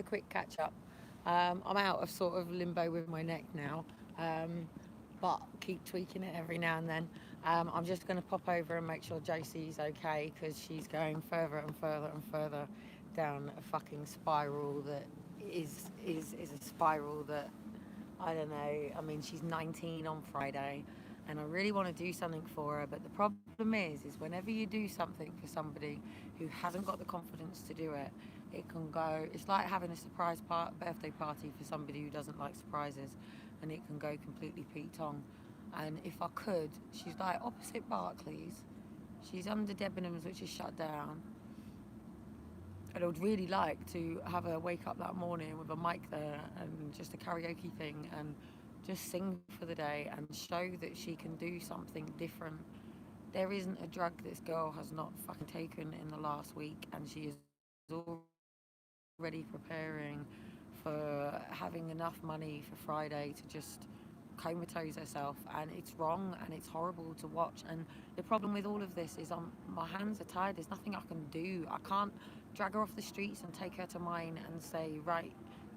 a quick catch up. I'm out of sort of limbo with my neck now, but keep tweaking it every now and then. I'm just going to pop over and make sure Josie's okay because she's going further and further and further down a fucking spiral that is a spiral that I don't know. I mean, she's 19 on Friday, and I really want to do something for her. But the problem is whenever you do something for somebody who hasn't got the confidence to do it, it can go. It's like having a birthday party for somebody who doesn't like surprises, and it can go completely Pete Tong. And if I could, she's like opposite Barclays. She's under Debenhams, which is shut down. And I would really like to have her wake up that morning with a mic there and just a karaoke thing and just sing for the day and show that she can do something different. There isn't a drug this girl has not fucking taken in the last week, and she is already preparing for having enough money for Friday to just comatose herself, and it's wrong and it's horrible to watch. And the problem with all of this is my hands are tied. There's nothing I can do. I can't drag her off the streets and take her to mine and say, right,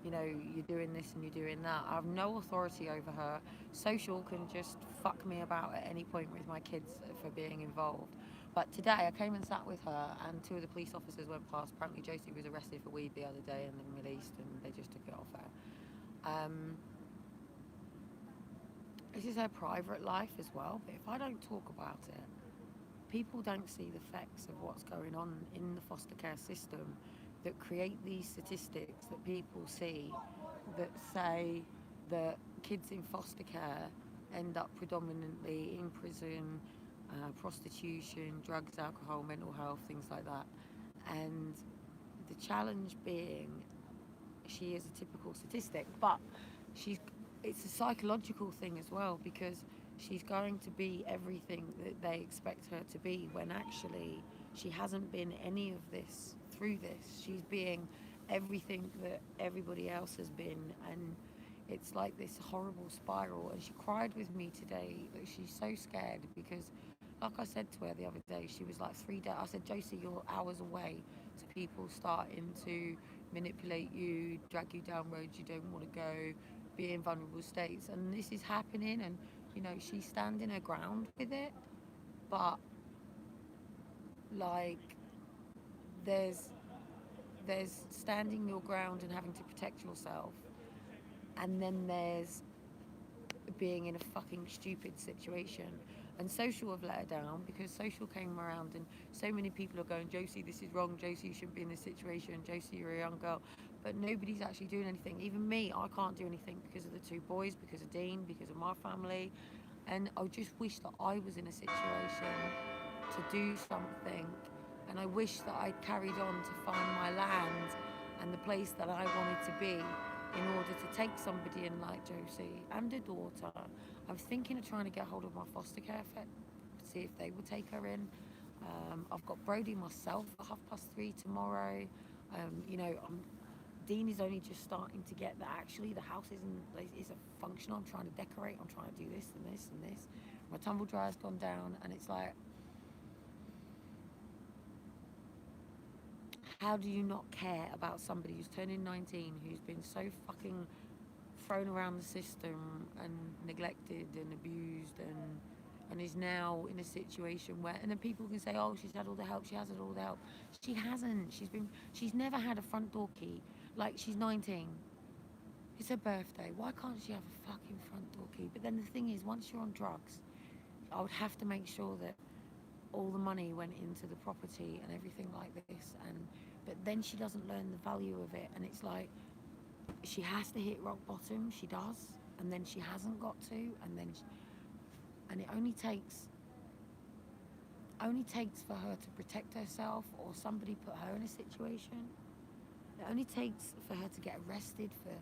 you're doing this and you're doing that. I have no authority over her. Social can just fuck me about at any point with my kids for being involved. But today I came and sat with her, and two of the police officers went past. Apparently Josie was arrested for weed the other day and then released, and they just took it off her. This is her private life as well, but if I don't talk about it, people don't see the effects of what's going on in the foster care system that create these statistics that people see that say that kids in foster care end up predominantly in prison, prostitution, drugs, alcohol, mental health, things like that. And the challenge being she is a typical statistic, but she's it's a psychological thing as well because she's going to be everything that they expect her to be when actually she hasn't been any of this through this. She's being everything that everybody else has been, and it's like this horrible spiral. And she cried with me today that she's so scared because, like I said to her the other day, she was like 3 days. I said, Josie, you're hours away to people starting to manipulate you, drag you down roads you don't want to go, be in vulnerable states, and this is happening. And she's standing her ground with it, but like there's standing your ground and having to protect yourself, and then there's being in a fucking stupid situation. And social have let her down because social came around and so many people are going, Josie, this is wrong. Josie, you shouldn't be in this situation. Josie, you're a young girl. But nobody's actually doing anything. Even me, I can't do anything because of the two boys, because of Dean, because of my family. And I just wish that I was in a situation to do something. And I wish that I'd carried on to find my land and the place that I wanted to be in order to take somebody in like Josie and a daughter. I'm thinking of trying to get hold of my foster care vet, see if they will take her in. I've got Brody myself at 3:30 tomorrow. Dean is only just starting to get that actually the house isn't functional. I'm trying to decorate, I'm trying to do this and this and this. My tumble dryer's gone down, and it's like, how do you not care about somebody who's turning 19, who's been so fucking thrown around the system and neglected and abused, and is now in a situation where, and then people can say, oh, she's had all the help, she has had all the help. She hasn't. She's never had a front door key. Like, she's 19. It's her birthday. Why can't she have a fucking front door key? But then the thing is, once you're on drugs, I would have to make sure that all the money went into the property and everything like this. But then she doesn't learn the value of it, and it's like she has to hit rock bottom. She does, and then she hasn't got to, and it only takes for her to protect herself or somebody put her in a situation. It only takes for her to get arrested for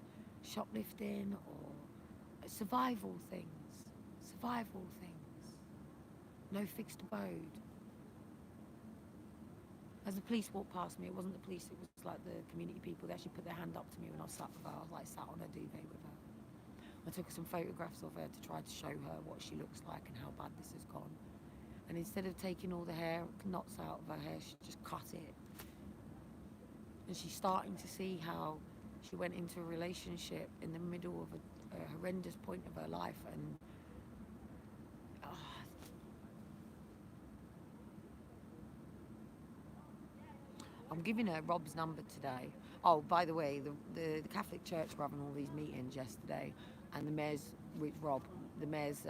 shoplifting or survival things, no fixed abode. As the police walked past me, it wasn't the police, it was like the community people. They actually put their hand up to me when I was sat with her. I was like sat on her duvet with her. I took some photographs of her to try to show her what she looks like and how bad this has gone. And instead of taking all the hair knots out of her hair, she just cut it. And she's starting to see how She went into a relationship in the middle of a horrendous point of her life, and oh, I'm giving her Rob's number today. Oh, by the way, the Catholic Church were having all these meetings yesterday, and the mayor's with Rob, the mayor's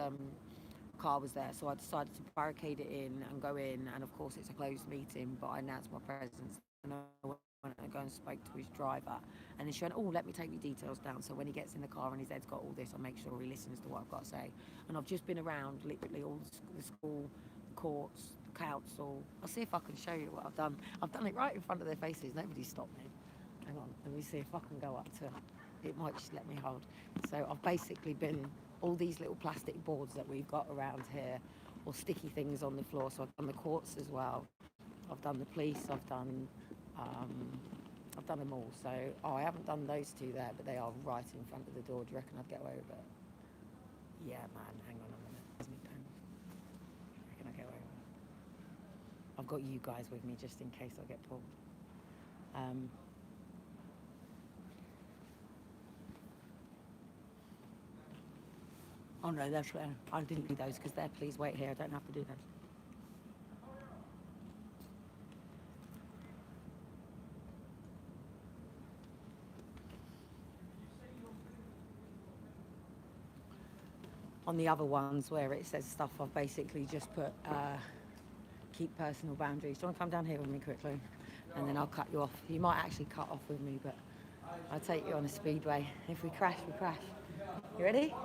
car was there, so I decided to barricade it in and go in. And of course, it's a closed meeting, but I announced my presence. And I went and go and spoke to his driver, and then she went, "Oh, let me take your details down, so when he gets in the car and his head's got all this, I'll make sure he listens to what I've got to say." And I've just been around literally all the school, the courts, the council. I'll see if I can show you what I've done. I've done it right in front of their faces. Nobody stopped me. Hang on, let me see if I can go up to. It might just let me hold. So I've basically been all these little plastic boards that we've got around here, or sticky things on the floor. So I've done the courts as well. I've done the police. Um, I've done them all. So I haven't done those two there, but they are right in front of the door. Do you reckon I'd get away with it? Yeah, man. Hang on a minute. Where's my pen? I reckon I get away with it. I've got you guys with me just in case I get pulled. Oh no, that's I didn't do those because they're please wait here. I don't have to do those. On the other ones where it says stuff, I've basically just put keep personal boundaries. Do you want to come down here with me quickly? And then I'll cut you off. You might actually cut off with me, but I'll take you on a speedway. If we crash, we crash. You ready?